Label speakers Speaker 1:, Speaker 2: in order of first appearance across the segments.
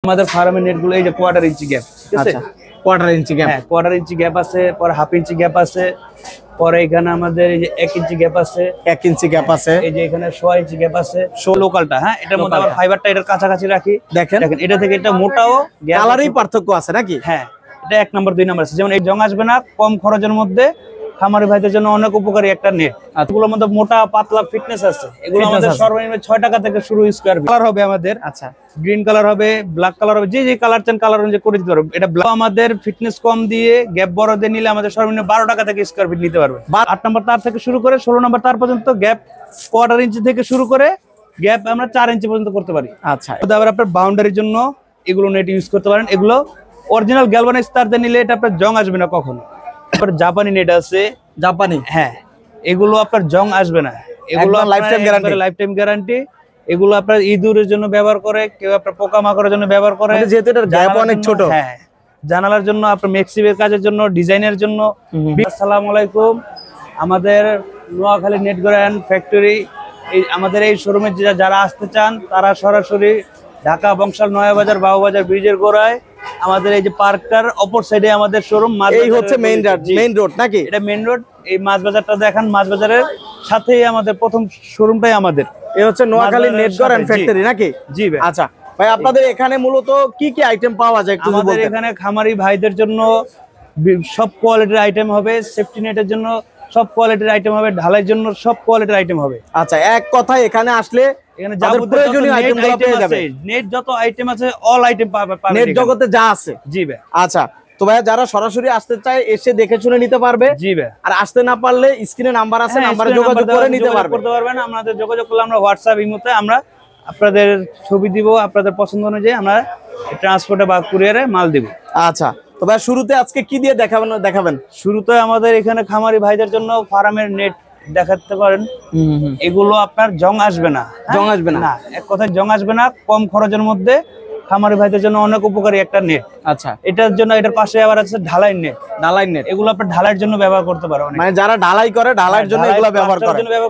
Speaker 1: আমাদের ফার্মের নেট গুলো এই যে কোয়ার্টার ইঞ্চি গ্যাপ, ঠিক আছে?
Speaker 2: কোয়ার্টার ইঞ্চি গ্যাপ,
Speaker 1: হ্যাঁ কোয়ার্টার ইঞ্চি গ্যাপ আছে, পরে হাফ ইঞ্চি গ্যাপ আছে, পরে এখানে আমাদের এই যে 1 ইঞ্চি গ্যাপ আছে,
Speaker 2: 1 ইঞ্চি গ্যাপ আছে,
Speaker 1: এই যে এখানে 6 ইঞ্চি গ্যাপ আছে। লোকালটা, হ্যাঁ এটার মধ্যে আবার ফাইবারটা এটার কাছাকাছি রাখি। দেখেন এটা থেকে এটা মোটাও
Speaker 2: কালারই পার্থক্য আছে নাকি?
Speaker 1: হ্যাঁ এটা 1 নম্বর 2 নম্বর আছে। যেমন এই জং আসবে না, কম খরচের মধ্যে খামারি ভাইদের জন্য অনেক উপকারী একটা নেট। এগুলোর মধ্যে মোটা পাতলা ফিটনেস আছে। এগুলো আমাদের সর্বনিম্ন 6 টাকা থেকে শুরু। স্কয়ার কালার হবে আমাদের, আচ্ছা গ্রিন কালার হবে, ব্ল্যাক কালার হবে, যে যে কালার চান কালার অনুযায়ী করে দিতে পারবে। এটা আমাদের ফিটনেস কম দিয়ে গ্যাপ বড় দিয়ে নিলে আমাদের সর্বনিম্ন 12 টাকা থেকে স্কয়ার ফিট নিতে পারবে। 8 নম্বর তার থেকে শুরু করে 16 নম্বর তার পর্যন্ত গ্যাপ কোয়ার্টার ইঞ্চি থেকে শুরু করে গ্যাপ আমরা 4 ইঞ্চি পর্যন্ত করতে পারি।
Speaker 2: আচ্ছা
Speaker 1: আবার আপনার বাউন্ডারির জন্য এগুলো নেট ইউজ করতে পারেন। এগুলো অরিজিনাল গ্যালভানাইজ তার দিয়ে নিলে এটা আপনার জং আসবে না কখনো। তারপর জাপানি নেট আছে, জাপানি, হ্যাঁ এগুলো আপনার জং আসবে না। এগুলো লাইফ টাইম গ্যারান্টি। এগুলো আপনার ইঁদুরের জন্য ব্যবহার করে, কেউ আপনার পোকামাকড়ের জন্য ব্যবহার করে,
Speaker 2: যেহেতু এটার গ্যাপ অনেক ছোট।
Speaker 1: হ্যাঁ জানালার জন্য, আপনার মেক্সিবের কাজের জন্য, ডিজাইনের জন্য। আসসালামু আলাইকুম, আমাদের নোয়াখালী নেট গ্যারান্ট ফ্যাক্টরি, এই আমাদের এই শোরুমে যারা আসতে চান তারা সরাসরি ঢাকা বংশাল নয়াবাজার বাবুবাজার ব্রিজের গোড়ায় আমাদের এই যে পার্কটার অপর সাইডে আমাদের শোরুম।
Speaker 2: এই হচ্ছে মেইন রোড নাকি?
Speaker 1: এটা মেইন রোড। এই মাছ বাজারটা দেখান, মাছ বাজারের সাথেই আমাদের প্রথম শোরুমটাই আমাদের।
Speaker 2: এই হচ্ছে নোয়াখালী নেট গ্যারান্ট ফ্যাক্টরি নাকি?
Speaker 1: জি ভাই।
Speaker 2: আচ্ছা ভাই, আপনাদের এখানে মূলত কি কি আইটেম পাওয়া যায় একটু বলবেন?
Speaker 1: আমাদের এখানে খামারি ভাইদের জন্য সব কোয়ালিটির আইটেম হবে, সেফটি নেটের জন্য সব কোয়ালিটির আইটেম হবে, ঢালাইয়ের জন্য সব কোয়ালিটির আইটেম হবে।
Speaker 2: আচ্ছা এক কথায় এখানে আসলে
Speaker 1: এখানে প্রয়োজনীয় আইটেমগুলো পেয়ে যাবেন। নেট যত আইটেম আছে অল আইটেম পাবেন
Speaker 2: নেট জগতে যা আছে।
Speaker 1: জি ভাই।
Speaker 2: আচ্ছা তো ভাই যারা সরাসরি আসতে চায় এসে দেখে শুনে নিতে পারবে।
Speaker 1: জি ভাই।
Speaker 2: আর আসতে না পারলে স্ক্রিনে নাম্বার আছে, নাম্বারে যোগাযোগ করে নিতে
Speaker 1: পারবেন। আমাদের যোগাযোগ করলে আমরা হোয়াটসঅ্যাপ ইমোতে আমরা আপনাদের ছবি দিব, আপনাদের পছন্দ অনুযায়ী আমরা ট্রান্সপোর্টে বা কুরিয়ারে মাল দিব।
Speaker 2: আচ্ছা তো ভাই শুরুতে আজকে কি দিয়ে দেখাবেন?
Speaker 1: শুরুতে আমাদের এখানে খামারি ভাইদের জন্য ফার্মের নেট দেখাতে পারেন। এগুলো আপনার জং আসবে না,
Speaker 2: জং আসবে না,
Speaker 1: এক কথায় জং আসবে না, কম খরচের মধ্যে খামারি ভাইদের জন্য অনেক উপকারী একটা নেট। আচ্ছা এটার জন্য এটার পাশে আবার আছে ঢালাই নেট। এগুলো আপনার ঢালাইয়ের জন্য ব্যবহার করতে পারো, মানে
Speaker 2: যারা ঢালাই করে ঢালাইয়ের জন্য এগুলো ব্যবহার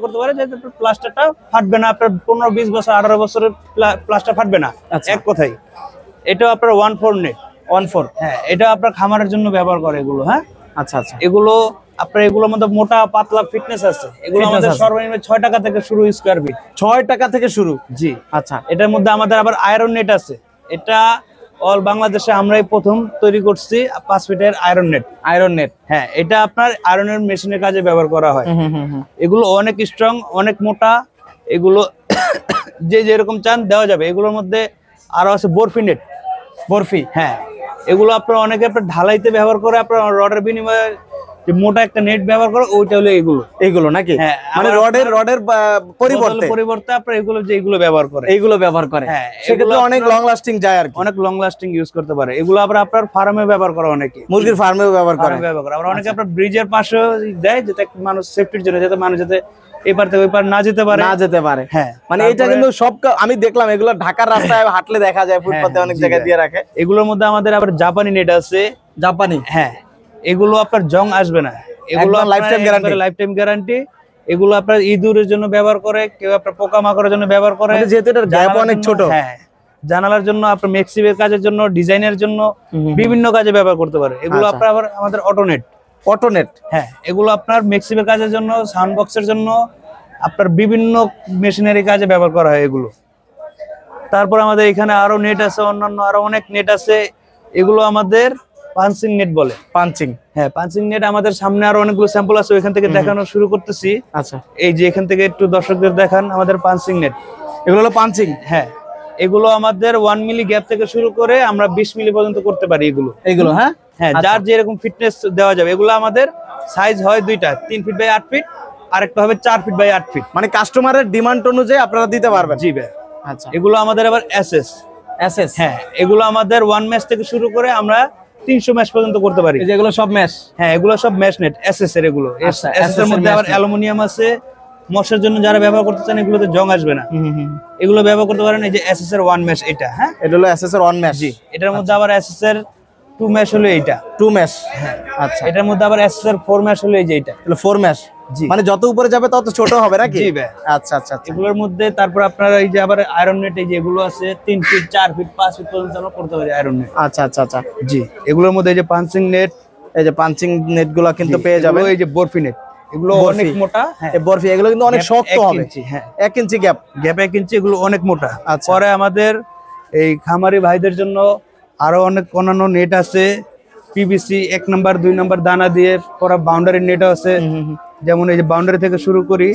Speaker 1: করতে পারে, যাতে প্লাস্টারটা ফাটবে না। আপনার 15-20 বছর 18 বছরের প্লাস্টার ফাটবে না। এক কথায় এটা আপনার 1/4 নেট। 1/4, হ্যাঁ এটা আপনার খামারের জন্য ব্যবহার করে এগুলো। হ্যাঁ
Speaker 2: আচ্ছা আচ্ছা,
Speaker 1: এগুলো আপনার এগুলোর মধ্যে মোটা পাতলা ফিটনেস আছে। এগুলো আমাদের সর্বনিম্ন 6 টাকা থেকে শুরু স্কয়ার ফিট। 6 টাকা থেকে শুরু? জি। আচ্ছা এটার মধ্যে আমাদের আবার আয়রন নেট আছে। এটা অল বাংলাদেশে আমরাই প্রথম তৈরি করছি 5 ফিটের আয়রন নেট। হ্যাঁ এটা আপনার আয়রনের মেশিনের কাজে ব্যবহার করা হয়। এগুলো অনেক স্ট্রং, অনেক মোটা। এগুলো যে যেরকম চান দেওয়া যাবে। এগুলোর মধ্যে আরো আছে বরফি নেট। বরফি, হ্যাঁ এগুলো আপনার অনেকে আপনার ঢালাইতে ব্যবহার করে, আপনার রডের বিনিময়ে যে মোটা একটা নেট ব্যবহার করে, ওইটা হলো এগুলো নাকি? হ্যাঁ মানে রডের পরিবর্তে আপনার এগুলো ব্যবহার করে। হ্যাঁ সেক্ষেত্রে অনেক লং লাস্টিং যায়, আর অনেক লং লাস্টিং ইউজ করতে পারে। এগুলো আবার আপনার ফার্মে ব্যবহার করে, অনেকে মুরগির ফার্মেও ব্যবহার করে। আবার অনেকে আপনার ব্রিজের পাশে দেয়, যাতে মানুষ সেফটির জন্য, যাতে মানুষ যাতে এপার থেকে ওইপার না যেতে পারে। হ্যাঁ মানে এটা কিন্তু সব আমি দেখলাম এগুলো ঢাকার রাস্তায় হাঁটলে দেখা যায়, ফুটপাতে অনেক জায়গায় দিয়ে রাখে। এগুলোর মধ্যে আমাদের আবার জাপানি নেট আছে। জাপানি, হ্যাঁ এগুলো আপনার জং আসবে না। এগুলো লাইফ টাইম গ্যারান্টি। এগুলো আপনার ইঁদুরের জন্য ব্যবহার করে, কেউ আপনার পোকামাকড়ের জন্য ব্যবহার করে, যেহেতু এটার গ্যাপ অনেক ছোট। হ্যাঁ জানালার জন্য, আপনার মেক্সিবের কাজের জন্য, ডিজাইনের জন্য, বিভিন্ন কাজে ব্যবহার করতে পারে। এগুলো আপনার আবার আমাদের অটোনেট। হ্যাঁ এগুলো আপনার মেক্সিবের কাজের জন্য, সাউন্ড বক্সের জন্য, আপনার বিভিন্ন মেশিনারি কাজে ব্যবহার করা হয় এগুলো। তারপর আমাদের এখানে আরো নেট আছে, অন্যান্য আরো অনেক নেট আছে। এগুলো আমাদের পাঞ্চিং নেট বলে। হ্যাঁ পাঞ্চিং নেট আমাদের সামনে আরো অনেকগুলো স্যাম্পল আছে, ওইখান থেকে দেখানো শুরু করতেছি। আচ্ছা এই যে এখান থেকে একটু দর্শকদের দেখান আমাদের পাঞ্চিং নেট। এগুলো হলো পাঞ্চিং। হ্যাঁ এগুলো আমাদের 1 মিলি গ্যাপ থেকে শুরু করে আমরা 20 মিলি পর্যন্ত করতে পারি এগুলো। হ্যাঁ হ্যাঁ যার যেরকম ফিটনেস দেওয়া যাবে। এগুলো আমাদের সাইজ হয় দুইটা, 3 ফিট বাই 8 ফিট, আর একটা হবে 4 ফিট বাই 8 ফিট। মানে কাস্টমারের ডিমান্ড অনুযায়ী আপনারা দিতে পারবেন। জি ভাই। আচ্ছা এগুলো আমাদের আবার এসএস। হ্যাঁ এগুলো আমাদের 1 ম্যাশ থেকে শুরু করে আমরা 300 ম্যাশ পর্যন্ত করতে পারি। যেগুলো সব ম্যাশ, হ্যাঁ এগুলো সব ম্যাশ নেট এসএস এর। এগুলো এসএস এর মধ্যে আবার অ্যালুমিনিয়াম আছে। মশার জন্য যারা ব্যবহার করতে চান, এগুলোতে জং আসবে না, এগুলো ব্যবহার করতে পারেন। এই যে এসএস এর 1 ম্যাশ এটা। হ্যাঁ এটা হলো এসএস এর 1 ম্যাশ। জি এটার মধ্যে আবার এসএস এর 2 ম্যাশ হলো এইটা। 2 ম্যাশ, হ্যাঁ আচ্ছা। এটার মধ্যে আবার এসএস এর 4 ম্যাশ হলো এই যে এটা, হলো 4 ম্যাশ।
Speaker 2: মানে যত উপরে যাবে তত ছোট হবে নাকি?
Speaker 1: জি ভাই।
Speaker 2: আচ্ছা আচ্ছা আচ্ছা।
Speaker 1: এগুলোর মধ্যে তারপর আপনারা এই যে আবার আয়রন নেট এই যে এগুলো আছে 3 ফিট 4 ফিট 5 ফিট পর্যন্ত আমরা করতে পারি আয়রন নেট।
Speaker 2: আচ্ছা আচ্ছা আচ্ছা।
Speaker 1: জি এগুলোর মধ্যে এই যে পাঞ্চিং নেট,
Speaker 2: এই যে পাঞ্চিং নেট গুলো কিন্তু পেয়ে যাবেন।
Speaker 1: এই যে বরফি নেট, এগুলো অনেক মোটা। হ্যাঁ
Speaker 2: এই বরফি এগুলো কিন্তু অনেক শক্ত হবে।
Speaker 1: হ্যাঁ
Speaker 2: 1 ইঞ্চি গ্যাপ
Speaker 1: 1 ইঞ্চি, এগুলো অনেক মোটা।
Speaker 2: আচ্ছা।
Speaker 1: পরে আমাদের এই খামারি ভাইদের জন্য আরো অনেক অন্যান্য নেট আছে, পিভিসি 1 নাম্বার 2 নাম্বার দানা দিয়ে পরে বাউন্ডারি নেট আছে। যেমন এই যে বাউন্ডারি থেকে শুরু করি,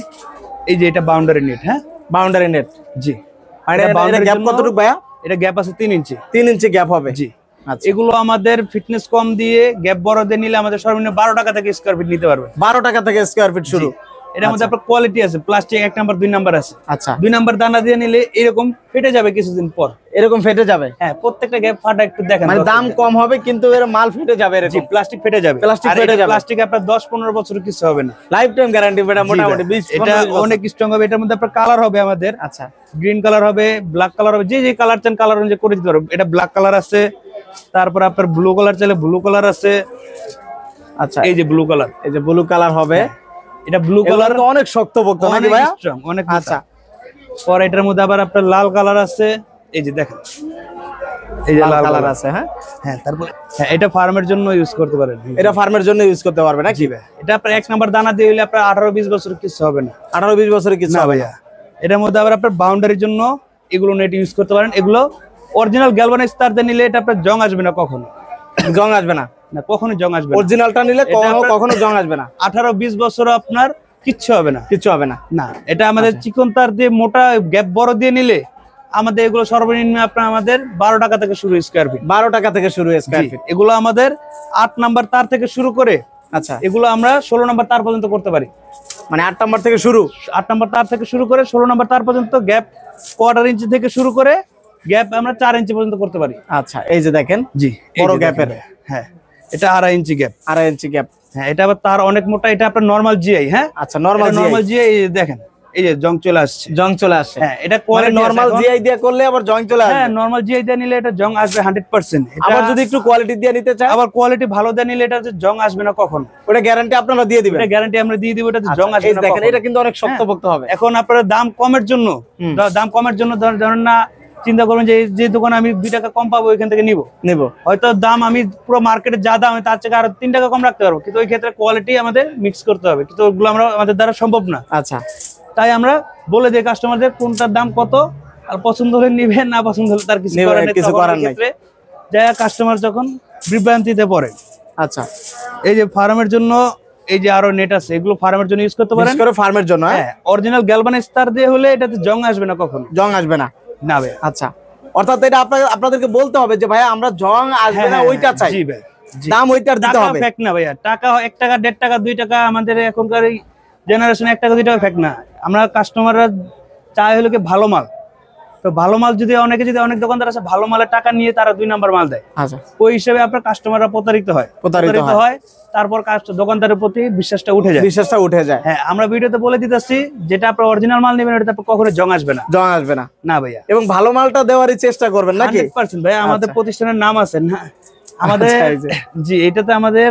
Speaker 1: এই যে এটা বাউন্ডারি নেট। হ্যাঁ
Speaker 2: বাউন্ডারি নেট।
Speaker 1: জি
Speaker 2: আর এটা গ্যাপ কতটুকু ভাইয়া?
Speaker 1: এটা গ্যাপ আছে 3 ইঞ্চি।
Speaker 2: 3 ইঞ্চি গ্যাপ হবে।
Speaker 1: জি
Speaker 2: আচ্ছা।
Speaker 1: এগুলো আমাদের ফিটনেস কম দিয়ে গ্যাপ বড় দিয়ে নিলে আমাদের সর্বনিম্ন 12 টাকা থেকে স্কয়ার ফিট নিতে পারবে।
Speaker 2: 12 টাকা থেকে স্কয়ার ফিট শুরু।
Speaker 1: এটার মধ্যে আপনার কোয়ালিটি আছে, প্লাস্টিক 1 নাম্বার 2 নাম্বার আছে।
Speaker 2: আচ্ছা
Speaker 1: 2 নাম্বার দানা দিয়ে নিলে এরকম ফেটে যাবে কিছুদিন পর,
Speaker 2: এরকম ফেটে যাবে।
Speaker 1: হ্যাঁ প্রত্যেকটা গ্যাপ ফাটা একটু দেখেন,
Speaker 2: মানে দাম কম হবে কিন্তু এর মাল ফেটে যাবে
Speaker 1: জি
Speaker 2: এরকম।
Speaker 1: প্লাস্টিক ফেটে যাবে,
Speaker 2: প্লাস্টিক ফেটে যাবে।
Speaker 1: প্লাস্টিক আপনার 10-15 বছর কিছু হবে না,
Speaker 2: লাইফ টাইম গ্যারান্টি এটা মোটামুটি 20
Speaker 1: এটা অনেক স্ট্রং হবে। এটার মধ্যে আপনার কালার হবে আমাদের,
Speaker 2: আচ্ছা
Speaker 1: গ্রিন কালার হবে, ব্ল্যাক কালার হবে, যে যে কালার চান কালার অনুযায়ী করে দিতে পারবো। এটা ব্ল্যাক কালার আছে, তারপর আপনার ব্লু কালার চাইলে ব্লু কালার আছে।
Speaker 2: আচ্ছা
Speaker 1: এই যে ব্লু কালার,
Speaker 2: এই যে ব্লু কালার হবে।
Speaker 1: এটা ব্লু কালার
Speaker 2: অনেক শক্তপোক্ত নাকি ভাই?
Speaker 1: স্ট্রং অনেক।
Speaker 2: আচ্ছা
Speaker 1: পরে এটার মধ্যে আবার আপনার লাল কালার আছে, এই যে দেখেন এই যে লাল কালার আছে।
Speaker 2: হ্যাঁ
Speaker 1: হ্যাঁ তারপর হ্যাঁ এটা ফার্মের জন্য ইউজ করতে পারেন।
Speaker 2: এটা ফার্মের জন্য ইউজ করতে পারবে নাকি?
Speaker 1: জি ভাই, এটা আপনার 1 নাম্বার দানা দিয়ে হইলে আপনার 18-20 বছর কিছু হবে না।
Speaker 2: 18-20 বছরের কিছু
Speaker 1: না
Speaker 2: হবে
Speaker 1: ভাইয়া। এটার মধ্যে আবার আপনার বাউন্ডারির জন্য এগুলো নেট ইউজ করতে পারেন। এগুলো অরিজিনাল গ্যালভানাইজ তার দিয়ে নিলে এটা আপনার জং আসবে না কখনো।
Speaker 2: জং আসবে না?
Speaker 1: না কখনো জং আসবে না।
Speaker 2: অরিজিনালটা নিলে কখনো জং আসবে না।
Speaker 1: 18-20 বছর আপনার কিচ্ছু হবে না,
Speaker 2: কিছু হবে না।
Speaker 1: না এটা আমাদের চিকন তার দিয়ে মোটা গ্যাপ বড় দিয়ে নিলে আমাদের এগুলো সর্বনিম্ন আপনার আমাদের 12 টাকা থেকে শুরু স্কয়ার ফিট।
Speaker 2: 12 টাকা থেকে শুরু স্কয়ার ফিট।
Speaker 1: এগুলো আমাদের 8 নাম্বার তার থেকে শুরু করে,
Speaker 2: আচ্ছা
Speaker 1: এগুলো আমরা 16 নাম্বার তার পর্যন্ত করতে পারি।
Speaker 2: মানে 8 নাম্বার থেকে শুরু,
Speaker 1: 8 নাম্বার তার থেকে শুরু করে 16 নাম্বার তার পর্যন্ত গ্যাপ 1/4 ইঞ্চি থেকে শুরু করে গ্যাপ আমরা 4 ইঞ্চি পর্যন্ত করতে পারি।
Speaker 2: আচ্ছা এই যে দেখেন
Speaker 1: জি
Speaker 2: বড় গ্যাপের।
Speaker 1: হ্যাঁ এটা 2.5 ইঞ্চি গ্যাপ।
Speaker 2: 2.5 ইঞ্চি গ্যাপ।
Speaker 1: হ্যাঁ এটা আবার তার অনেক মোটা, এটা আপনার নরমাল জিআই। হ্যাঁ
Speaker 2: আচ্ছা নরমাল
Speaker 1: জিআই দেখেন এই যে জং চলে আসছে,
Speaker 2: জং চলে আসে।
Speaker 1: হ্যাঁ এটা
Speaker 2: মানে
Speaker 1: কোয়ালিটি
Speaker 2: নরমাল জিআই দিয়ে করলে আবার জং চলে আসে।
Speaker 1: হ্যাঁ নরমাল জিআই দিয়ে নিলে এটা জং আসবে 100%।
Speaker 2: আবার যদি একটু কোয়ালিটি দিয়ে নিতে চাই,
Speaker 1: আবার কোয়ালিটি ভালো দিয়ে নিলে এটা জং আসবে না কখনো।
Speaker 2: ওটা গ্যারান্টি আপনারা দিয়ে দিবেন?
Speaker 1: এটা গ্যারান্টি আমরা দিয়ে দিব, এটা জং আসবে
Speaker 2: এই
Speaker 1: না
Speaker 2: দেখেন
Speaker 1: কখনো।
Speaker 2: এটা কিন্তু অনেক শক্তপোক্ত হবে।
Speaker 1: এখন আপনারা দাম কমের জন্য ধরেন না চিন্তা করবেন যে যে দোকানে আমি 2 টাকা কম পাবো ওইখান থেকে নিব, হয়তো দাম আমি পুরো মার্কেটে যা দাম তার থেকে আরো 3 টাকা কম রাখতে পারবো, কিন্তু ওই ক্ষেত্রে কোয়ালিটি আমাদের মিক্স করতে হবে, কিন্তু ওগুলো আমরা আমাদের দ্বারা সম্ভব না।
Speaker 2: আচ্ছা
Speaker 1: তাই আমরা বলে দিই কাস্টমারদের কোনটার দাম কত, আর পছন্দ হলে নিবেন, না পছন্দ হলে তার কিছু করার নেই। যা কাস্টমার যখন বিভ্রান্তিতে পড়ে।
Speaker 2: আচ্ছা
Speaker 1: এই যে ফার্মের জন্য এই যে আরো নেট আছে, এগুলো ফার্মের জন্য ইউজ করতে পারেন।
Speaker 2: ফার্মের জন্য
Speaker 1: হ্যাঁ অরিজিনাল গ্যালভানাইজ তার দিয়ে হলে এটাতে জং আসবে না কখনো।
Speaker 2: জং আসবে না?
Speaker 1: না ভাই।
Speaker 2: আচ্ছা অর্থাৎ এটা আপনাদেরকে বলতে হবে যে ভাই আমরা জং আসবে না ওইটা চাই।
Speaker 1: জি ভাই,
Speaker 2: দাম ওইটার দিতে হবে।
Speaker 1: ফেক না ভাইয়া, টাকা 1 টাকা 1.5 টাকা 2 টাকা আমাদের এখনকার এই জেনারেশনে 1 টাকা 2 টাকা ফেক না। আমরা কাস্টমাররা চাই হলো কি ভালো মাল। তো ভালো মাল যদি অনেক দোকানদার আছে ভালো মালের টাকা নিয়ে তারা 2 নাম্বার মাল দেয়।
Speaker 2: আচ্ছা
Speaker 1: ওই হিসেবে আপনার কাস্টমাররা প্রতারিত হয়, তারপর দোকানদারের প্রতি বিশ্বাসটা উঠে যায়। হ্যাঁ আমরা ভিডিওতে বলে দিতেছি যেটা আপনার অরিজিনাল মাল নেবেন ওটা কখনো জং আসবে না। না ভাইয়া,
Speaker 2: এবং ভালো মালটা দেওয়ারই চেষ্টা করবেন নাকি?
Speaker 1: 100% ভাই, আমাদের প্রতিষ্ঠানের নাম আছে না আমাদের। জি এটাতে আমাদের।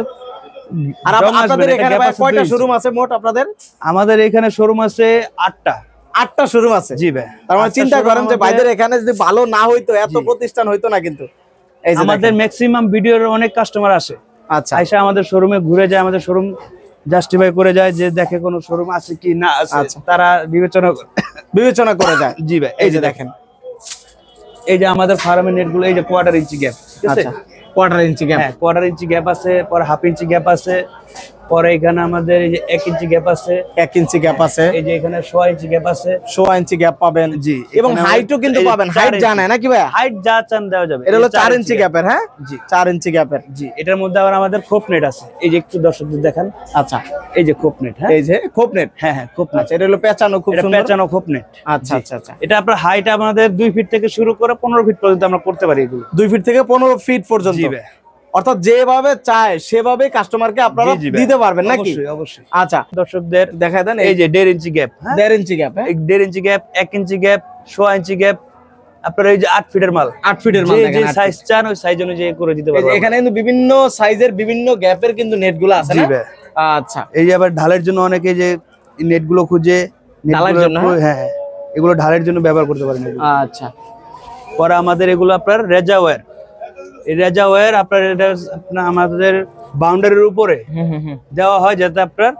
Speaker 2: আর আপনাদের এখানে ভাই কয়টা শোরুম আছে মোট আপনাদের? আমাদের
Speaker 1: এখানে শোরুম আছে
Speaker 2: 8টা শোরুম আছে।
Speaker 1: জি ভাই,
Speaker 2: তার মানে চিন্তা করেন যে ভাইদের এখানে যদি ভালো না হইতো এত প্রতিষ্ঠান হইতো না। কিন্তু এই যে
Speaker 1: আমাদের ম্যাক্সিমাম ভিডিওর অনেক কাস্টমার আসে।
Speaker 2: আচ্ছা
Speaker 1: আইসা আমাদের শোরুমে ঘুরে যায়, আমাদের শোরুম জাস্টিফাই করে যায় যে দেখে কোন শোরুম আছে কি না আছে, তারা বিবেচনা করে যায়। জি ভাই এই যে দেখেন এই যে আমাদের ফার্মের নেট গুলো, এই যে 1/4 ইঞ্চি গ্যাপ, ঠিক আছে?
Speaker 2: 1/4 ইঞ্চি গ্যাপ।
Speaker 1: হ্যাঁ 1/4 ইঞ্চি গ্যাপ আছে, পরে 1/2 ইঞ্চি গ্যাপ আছে, পরে এখানে আমাদের এই যে 1 ইঞ্চি গ্যাপ আছে,
Speaker 2: 1 ইঞ্চি গ্যাপ আছে,
Speaker 1: এই যে এখানে 1/4 ইঞ্চি গ্যাপ আছে,
Speaker 2: 1/4 ইঞ্চি গ্যাপ পাবেন।
Speaker 1: জি
Speaker 2: এবং হাইটও কিন্তু পাবেন। হাইট জানেন নাকি ভাই?
Speaker 1: হাইট যা চান দেওয়া যাবে।
Speaker 2: এটা হলো 4 ইঞ্চি গ্যাপের। হ্যাঁ
Speaker 1: জি
Speaker 2: 4 ইঞ্চি গ্যাপের।
Speaker 1: জি এটার মধ্যে আবার আমাদের খোপ নেট আছে, এই যে একটু দর্শকদের দেখান।
Speaker 2: আচ্ছা
Speaker 1: এই যে খোপ নেট। হ্যাঁ
Speaker 2: এই যে খোপ নেট।
Speaker 1: হ্যাঁ খোপ নেট।
Speaker 2: আচ্ছা এটা হলো পেঁচানো, খুব সুন্দর
Speaker 1: পেঁচানো খোপ নেট।
Speaker 2: আচ্ছা আচ্ছা আচ্ছা।
Speaker 1: এটা আপনার হাইট আমাদের 2 ফিট থেকে শুরু করে 15 ফিট পর্যন্ত আমরা করতে পারি এগুলো।
Speaker 2: 2 ফিট থেকে 15 ফিট পর্যন্ত।
Speaker 1: জি ভাই,
Speaker 2: অর্থাৎ যেভাবে চায় সেভাবে কাস্টমারকে আপনারা দিতে পারবেন নাকি?
Speaker 1: অবশ্যই।
Speaker 2: আচ্ছা
Speaker 1: দর্শকদের
Speaker 2: দেখায় দেন।
Speaker 1: এই যে 1.5 ইঞ্চি গ্যাপ।
Speaker 2: 1.5 ইঞ্চি গ্যাপ।
Speaker 1: 1.5 ইঞ্চি গ্যাপ, 1 ইঞ্চি গ্যাপ, 1/4 ইঞ্চি গ্যাপ। আপনার এই যে 8 ফিটের মাল,
Speaker 2: 8 ফিটের মাল
Speaker 1: যে সাইজ চান ওই সাইজ অনুযায়ী করে দিতে পারবো।
Speaker 2: এখানে কিন্তু বিভিন্ন সাইজের বিভিন্ন গ্যাপের কিন্তু নেটগুলো আছে না? আচ্ছা,
Speaker 1: এই যে আবার ঢালের জন্য অনেকে যে নেট গুলো খুঁজে,
Speaker 2: ঢালের জন্য,
Speaker 1: হ্যাঁ এগুলো ঢালের জন্য ব্যবহার করতে পারেন।
Speaker 2: আচ্ছা,
Speaker 1: পরে আমাদের এগুলো আপনার রেজা ওয়্যার, এই রেজা ওয়্যার আপনার এটা আপনার আমাদের বাউন্ডারির উপরে দেওয়া হয়, যাতে আপনার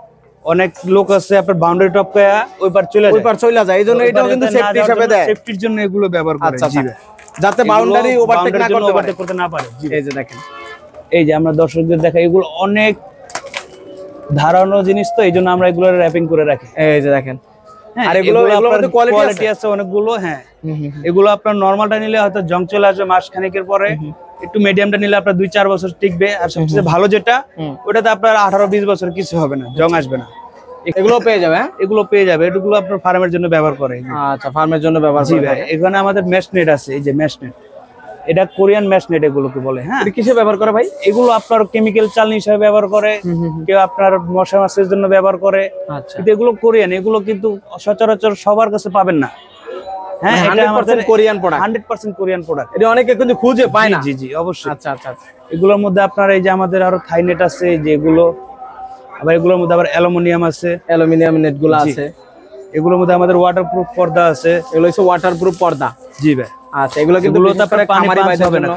Speaker 1: অনেক লোক আছে আপনার বাউন্ডারি টপকে ওই পার চলে যায়,
Speaker 2: এই জন্য এটাও কিন্তু সেফটি হিসেবে দেয়,
Speaker 1: সেফটির জন্য এগুলো ব্যবহার করে।
Speaker 2: আচ্ছা, যাতে বাউন্ডারি ওভারটেক না করতে
Speaker 1: না পারে।
Speaker 2: এই যে দেখেন,
Speaker 1: এই যে আমরা দর্শকদের দেখাই, এগুলো অনেক ধারানো জিনিস, তো এই জন্য আমরা এগুলো র্যাপিং করে রাখি।
Speaker 2: এই যে দেখেন,
Speaker 1: আর এগুলো কোয়ালিটি আছে অনেকগুলো। হ্যাঁ, এগুলো আপনার নরমালটা নিলে হয়তো জং চলে আসবে মাস খানেকের পরে, একটু মিডিয়ামটা নিলে আপনার 2-4 বছর টিকবে, আর সবচেয়ে ভালো যেটা ওটাতে আপনার 18-20 বছর কিছু হবে না, জং আসবে না।
Speaker 2: এগুলো পেয়ে যাবে,
Speaker 1: এগুলো পেয়ে যাবে, এগুলো আপনার ফার্মের জন্য ব্যবহার করে।
Speaker 2: আচ্ছা, ফার্মের জন্য ব্যবহার করে।
Speaker 1: এখানে আমাদের মেশ নেট আছে, এই যে মেশ নেট, এটা কোরিয়ান মেশ নেট এগুলোকে বলে। হ্যাঁ,
Speaker 2: কিসে ব্যবহার করে ভাই?
Speaker 1: এগুলো আপনার কেমিক্যাল চালনি হিসেবে ব্যবহার করে, কেউ আপনার মশা মাছের জন্য ব্যবহার করে।
Speaker 2: আচ্ছা,
Speaker 1: কিন্তু এগুলো কোরিয়ান, এগুলো কিন্তু সচরাচর সবার কাছে পাবেন না। হ্যাঁ, এটা আমাদের
Speaker 2: কোরিয়ান প্রোডাক্ট,
Speaker 1: 100% কোরিয়ান প্রোডাক্ট।
Speaker 2: এটা অনেকে কিন্তু খুঁজে পায় না।
Speaker 1: জি জি অবশ্যই।
Speaker 2: আচ্ছা আচ্ছা,
Speaker 1: এগুলোর মধ্যে আপনার এই যে আমাদের আরো থাই নেট আছে, যেগুলো আবার এগুলোর মধ্যে আবার অ্যালুমিনিয়াম আছে,
Speaker 2: অ্যালুমিনিয়াম নেট গুলো আছে।
Speaker 1: এগুলোর মধ্যে আমাদের ওয়াটারপ্রুফ পর্দা আছে,
Speaker 2: এগুলো হচ্ছে ওয়াটারপ্রুফ পর্দা।
Speaker 1: জি ভাই।
Speaker 2: আচ্ছা, এগুলো কিন্তু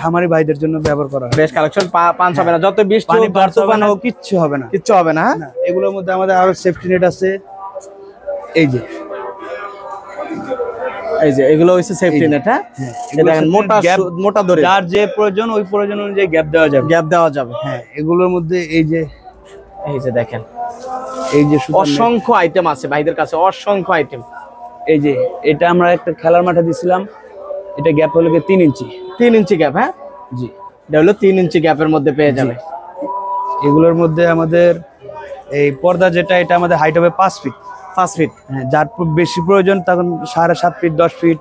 Speaker 1: খামারি ভাইদের জন্য ব্যবহার করা হয়।
Speaker 2: বেশ কালেকশন, পাঁচ হবে না, যত বৃষ্টি হোক তুফান হোক
Speaker 1: কিচ্ছু হবে না,
Speaker 2: কিচ্ছু হবে না।
Speaker 1: এগুলোর মধ্যে আমাদের আরো সেফটি নেট আছে, এই যে
Speaker 2: এগুলো হচ্ছে সেফটি নেট। হ্যাঁ, দেখেন মোটা দড়ি,
Speaker 1: যার যে প্রয়োজন ওই প্রয়োজন অনুযায়ী গ্যাপ দেওয়া যাবে। হ্যাঁ, এগুলোর মধ্যে এই যে
Speaker 2: দেখেন,
Speaker 1: এই যে
Speaker 2: অসংখ্য আইটেম আছে ভাইদের কাছে, অসংখ্য আইটেম।
Speaker 1: এই যে এটা আমরা একটা খেলার মাঠে দিছিলাম, এটা গ্যাপ হলো 3 ইঞ্চি।
Speaker 2: 3 ইঞ্চি গ্যাপ? হ্যাঁ
Speaker 1: জি,
Speaker 2: এটা হলো 3 ইঞ্চি গ্যাপের মধ্যে পেয়ে যাবে।
Speaker 1: এগুলোর মধ্যে আমাদের এই পর্দা যেটা, এটা আমাদের হাইট হবে 5 ফিট।
Speaker 2: 5 ফিট।
Speaker 1: হ্যাঁ, যার বেশি প্রয়োজন তখন 7.5 ফিট, 10 ফিট,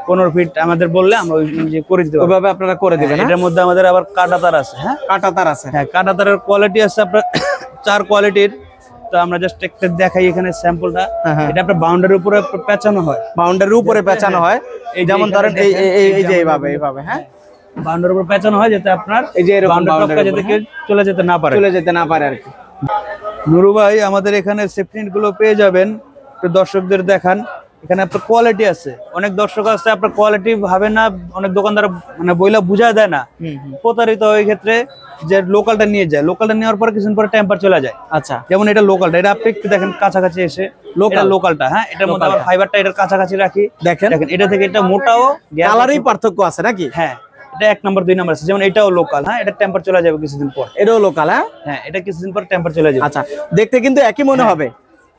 Speaker 1: 15 ফিট আমাদের বললে আমরা ওই করে দিতে পারবো।
Speaker 2: ওইভাবে আপনারা করে দিবেন।
Speaker 1: এটার মধ্যে আমাদের আবার কাটা তার আছে। হ্যাঁ,
Speaker 2: কাটা তার আছে।
Speaker 1: হ্যাঁ, কাটা তারের কোয়ালিটি আছে আপনার 4 কোয়ালিটির। তো আমরা জাস্ট একটা দেখাই এখানে স্যাম্পলটা। এটা আপনার বাউন্ডারির উপরে পেঁচানো হয়,
Speaker 2: বাউন্ডারির উপরে পেঁচানো হয়। এই যেমন ধরেন এই যে এইভাবে। হ্যাঁ,
Speaker 1: বাউন্ডারির উপরে পেঁচানো হয়, যাতে আপনার
Speaker 2: এই যে এরকম
Speaker 1: বাউন্ডারি যাতে কেউ চলে যেতে না পারে
Speaker 2: আর কি।
Speaker 1: নুরু ভাই, আমাদের এখানে সেফটি নেট গুলো পেয়ে যাবেন, একটু দর্শকদের দেখান। এখানে আপনার কোয়ালিটি আছে, অনেক দর্শক আছে আপনার কোয়ালিটি ভাবে না, অনেক দোকানদার মানে বইলা বুঝা দেয় না, প্রতারিত ওই ক্ষেত্রে যে লোকালটা নিয়ে যায়, লোকালটা নেওয়ার পরে কিছুদিন পরে টেম্পার চলে যায়।
Speaker 2: আচ্ছা,
Speaker 1: যেমন এটা লোকালটা, এটা আপনি একটু দেখেন কাছাকাছি এসে, লোকালটা। হ্যাঁ, এটার মধ্যে আবার ফাইবারটা এটার কাছাকাছি রাখি, দেখেন এটা থেকে এটা মোটাও,
Speaker 2: কালারই পার্থক্য আছে নাকি?
Speaker 1: হ্যাঁ, এটা 1 নম্বর 2 নম্বর আছে। যেমন এটাও লোকাল। হ্যাঁ, এটা টেম্পার চলে যাবে কিছুদিন পর।
Speaker 2: এটাও লোকাল?
Speaker 1: হ্যাঁ, এটা কিছুদিন পর টেম্পার চলে যাবে।
Speaker 2: আচ্ছা, দেখতে কিন্তু একই মনে হবে,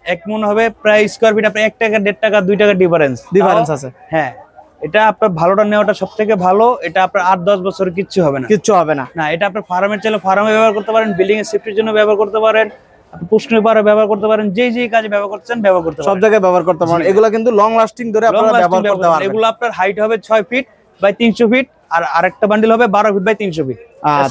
Speaker 1: এক মনে হবে, প্রায় স্কয়ার ফিট আপনার 1 টাকা 1.5 টাকা 2 টাকা ডিফারেন্স
Speaker 2: আছে।
Speaker 1: হ্যাঁ, এটা আপনার ভালোটা নেওয়াটা সব থেকে ভালো। এটা আপনার 8-10 বছর কিচ্ছু হবে না। না, এটা আপনার ফার্মের চাইলে ফার্মে ব্যবহার করতে পারেন, বিল্ডিং এর সেফটির জন্য ব্যবহার করতে পারেন, পুষ্করণী পারে ব্যবহার করতে পারেন, যে কাজে ব্যবহার করতে চান ব্যবহার করতে পারেন,
Speaker 2: সব জায়গায় ব্যবহার করতে পারেন। এগুলো কিন্তু লং লাস্টিং ধরে আপনারা ব্যবহার করতে পারবেন।
Speaker 1: এগুলো আপনার হাইট হবে 6 ফিট বাই 300 ফিট, আর আরেকটা বান্ডিল হবে 12 ফিট বাই 300 ফিট।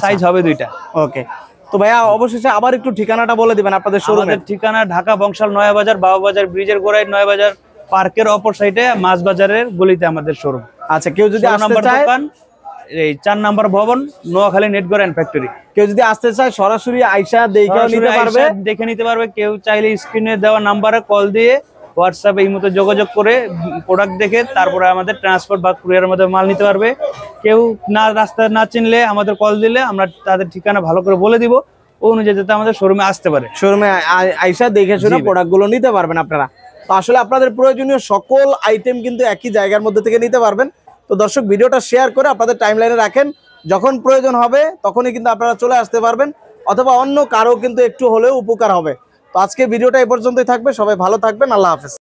Speaker 1: সাইজ হবে 2টা।
Speaker 2: ওকে, তো ভাইয়া অবশেষে আবার একটু ঠিকানাটা বলে দিবেন আপনাদের শোরুমের।
Speaker 1: ঠিকানা ঢাকা বংশাল নয়াবাজার, বাবাবাজার ব্রিজের গোড়ায়, নয়াবাজার পার্কের অপর সাইডে, মাছ বাজারের গলিতে আমাদের শোরুম।
Speaker 2: আচ্ছা, কেউ যদি আসতে চায়,
Speaker 1: এই 4 নম্বর ভবন, নোয়াখালী নেটগোর এন্ড ফ্যাক্টরি।
Speaker 2: কেউ যদি আসতে চায় সরাসরি আইসা দেখে
Speaker 1: নিতে পারবে। কেউ চাইলে স্ক্রিনে দেওয়া নাম্বারে কল দিয়ে, হোয়াটসঅ্যাপে এই মতো যোগাযোগ করে প্রোডাক্ট দেখে তারপরে আমাদের ট্রান্সপোর্ট বা কুরিয়ারের মধ্যে মাল নিতে পারবে। কেউ রাস্তা না চিনলে আমাদের কল দিলে আমরা তাদের ঠিকানা ভালো করে বলে দিব, ও অনুযায়ী যাতে আমাদের শোরুমে আসতে পারে।
Speaker 2: শোরুমে আইসা দেখে শুনে প্রোডাক্টগুলো নিতে পারবেন আপনারা। তো আসলে আপনাদের প্রয়োজনীয় সকল আইটেম কিন্তু একই জায়গার মধ্যে থেকে নিতে পারবেন। তো দর্শক, ভিডিওটা শেয়ার করে আপনাদের টাইমলাইনে রাখেন, যখন প্রয়োজন হবে তখনই কিন্তু আপনারা চলে আসতে পারবেন, অথবা অন্য কারো কিন্তু একটু হলেও উপকার হবে। তো আজকে ভিডিওটা এই পর্যন্তই থাকবে। সবাই ভালো থাকবেন। আল্লাহ হাফেজ।